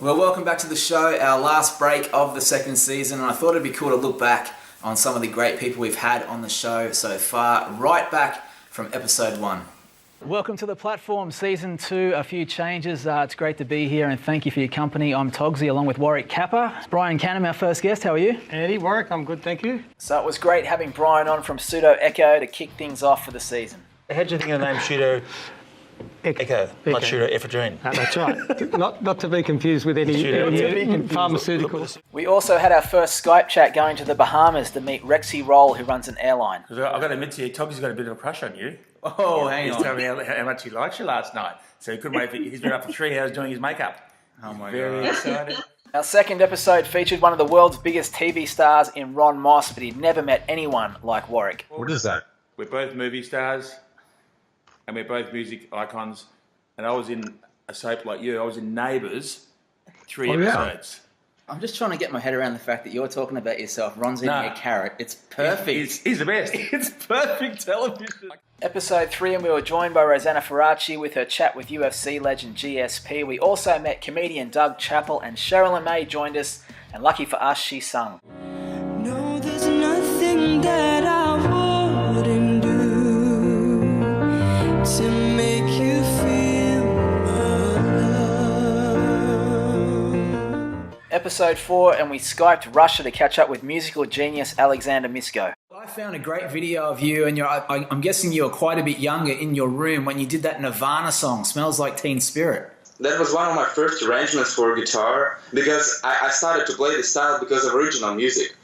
Well, welcome back to the show, our last break of the second season, and I thought it'd be cool to look back on some of the great people we've had on the show so far, right back from episode 1. Welcome to the platform, season 2, a few changes. It's great to be here and thank you for your company. I'm Togsy along with Warwick Kappa. Brian Canham, our first guest, how are you? Andy, Warwick, I'm good, thank you. So it was great having Brian on from Pseudo Echo to kick things off for the season. How do you think of the name Pseudo Echo, not pseudoephedrine? That's right. not to be confused with any pharmaceuticals. We also had our first Skype chat going to the Bahamas to meet Rexy Roll, who runs an airline. I've got to admit to you, Togsy's got a bit of a crush on you. Oh, hang on. He's telling me how much he liked you last night. So he couldn't wait. He's been up for 3 hours doing his makeup. Oh my Very excited. Our second episode featured one of the world's biggest TV stars in Ronn Moss, but he'd never met anyone like Warwick. What is that? We're both movie stars, and we're both music icons. And I was in a soap like you. I was in Neighbours, 3 episodes. I'm just trying to get my head around the fact that you're talking about yourself. Ron's eating a carrot. It's perfect. He's the best. It's perfect television. Episode 3, and we were joined by Rosanna Faraci with her chat with UFC legend GSP. We also met comedian Doug Chappell, and Sherilyn May joined us, and lucky for us, she sung. No, there's nothing that I wouldn't do to make you feel love. Episode 4, and we Skyped Russia to catch up with musical genius Alexander Misko. I found a great video of you, and I'm guessing you were quite a bit younger in your room when you did that Nirvana song, Smells Like Teen Spirit. That was one of my first arrangements for guitar because I started to play this style because of original music.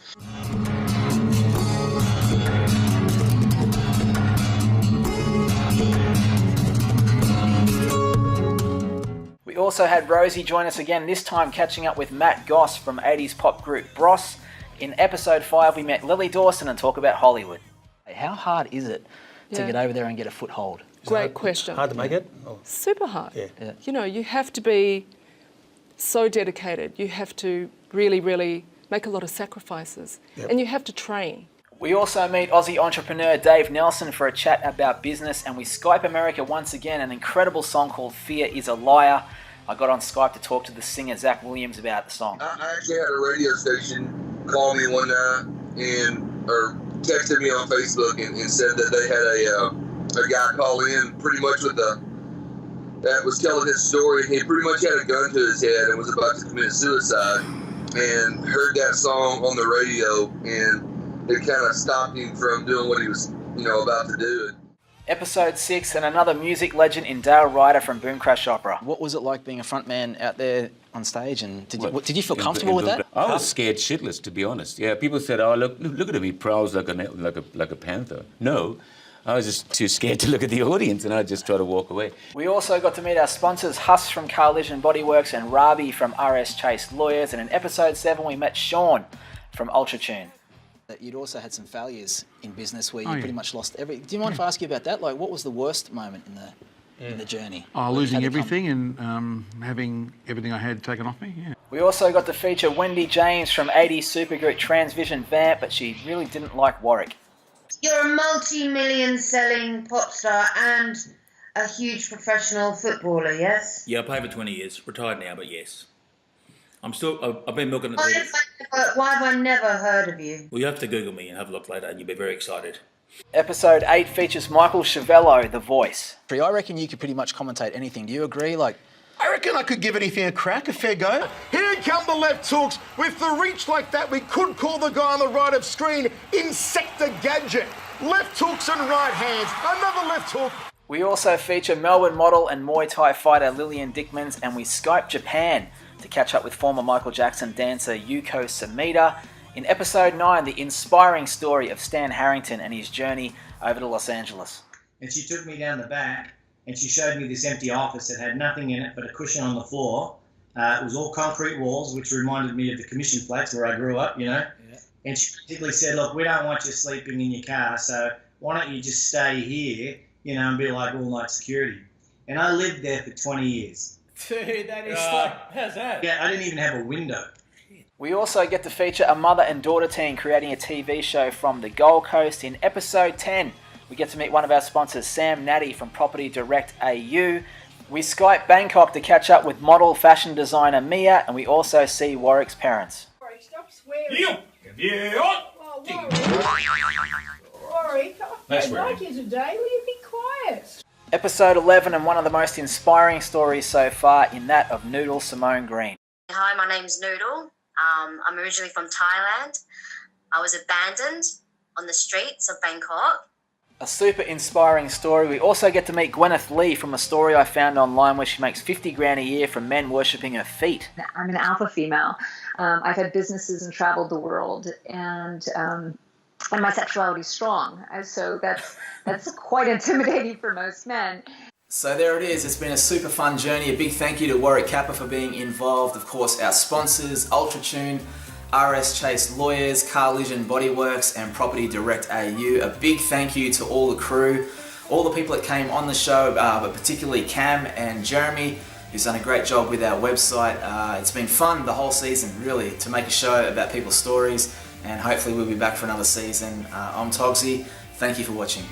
We also had Rosie join us again, this time catching up with Matt Goss from 80s pop group Bros. In episode 5, we met Lily Dawson and talk about Hollywood. How hard is it to get over there and get a foothold? Great question. Hard to make it? Oh. Super hard. Yeah. You know, you have to be so dedicated. You have to really, really make a lot of sacrifices. Yep. And you have to train. We also meet Aussie entrepreneur Dave Nelson for a chat about business, and we Skype America once again, an incredible song called Fear is a Liar. I got on Skype to talk to the singer Zach Williams about the song. I actually had a radio station call me one night or texted me on Facebook and said that they had a guy call in pretty much that was telling his story. He pretty much had a gun to his head and was about to commit suicide, and heard that song on the radio, and it kind of stopped him from doing what he was about to do. Episode 6, and another music legend in Dale Ryder from Boom Crash Opera. What was it like being a frontman out there on stage, and did you feel comfortable with that? I was scared shitless, to be honest. Yeah, people said, "Oh, look at him, he prowls like a panther." No, I was just too scared to look at the audience, and I just try to walk away. We also got to meet our sponsors, Huss from Carlision Bodyworks and Rabi from RS Chase Lawyers, and in episode 7 we met Sean from Ultratune. You'd also had some failures in business where you pretty much lost everything. Do you mind if I ask you about that? Like, what was the worst moment in the journey? Losing everything and having everything I had taken off me, yeah. We also got to feature Wendy James from 80s supergroup Transvision Vamp, but she really didn't like Warwick. You're a multi-million selling pop star and a huge professional footballer, yes? Yeah, I played for 20 years. Retired now, but yes. I've been milking it. Why have I never heard of you? Well, you have to Google me and have a look later, and you'll be very excited. Episode 8 features Michael Chiavello, The Voice. I reckon you could pretty much commentate anything. Do you agree? I reckon I could give anything a crack, a fair go. Here come the left hooks. With the reach like that, we could call the guy on the right of screen Insector Gadget. Left hooks and right hands. Another left hook. We also feature Melbourne model and Muay Thai fighter Lillian Dickmans, and we Skype Japan to catch up with former Michael Jackson dancer Yuko Samita. In episode 9, the inspiring story of Stan Harrington and his journey over to Los Angeles. And she took me down the back and she showed me this empty office that had nothing in it but a cushion on the floor. It was all concrete walls, which reminded me of the commission flats where I grew up, Yeah. And she basically said, look, we don't want you sleeping in your car, so why don't you just stay here, and be like all-night security. And I lived there for 20 years. Dude, that is how's that? Yeah, I didn't even have a window. We also get to feature a mother and daughter team creating a TV show from the Gold Coast. In episode 10, we get to meet one of our sponsors, Sam Natty from Property Direct AU. We Skype Bangkok to catch up with model fashion designer Mia, and we also see Warwick's parents. Stop swearing. Warwick, I don't like you today. Will you be quiet? Episode 11, and one of the most inspiring stories so far in that of Noodle Simone Green. Hi, my name's Noodle. I'm originally from Thailand. I was abandoned on the streets of Bangkok. A super inspiring story. We also get to meet Gwyneth Lee from a story I found online where she makes 50 grand a year from men worshipping her feet. I'm an alpha female. I've had businesses and traveled the world, and my sexuality is strong. So that's quite intimidating for most men. So there it is. It's been a super fun journey. A big thank you to Warwick Kappa for being involved. Of course, our sponsors, UltraTune, RS Chase Lawyers, Carlision Bodyworks, and Property Direct AU. A big thank you to all the crew, all the people that came on the show, but particularly Cam and Jeremy, who's done a great job with our website. It's been fun the whole season, really, to make a show about people's stories, and hopefully we'll be back for another season. I'm Togsy. Thank you for watching.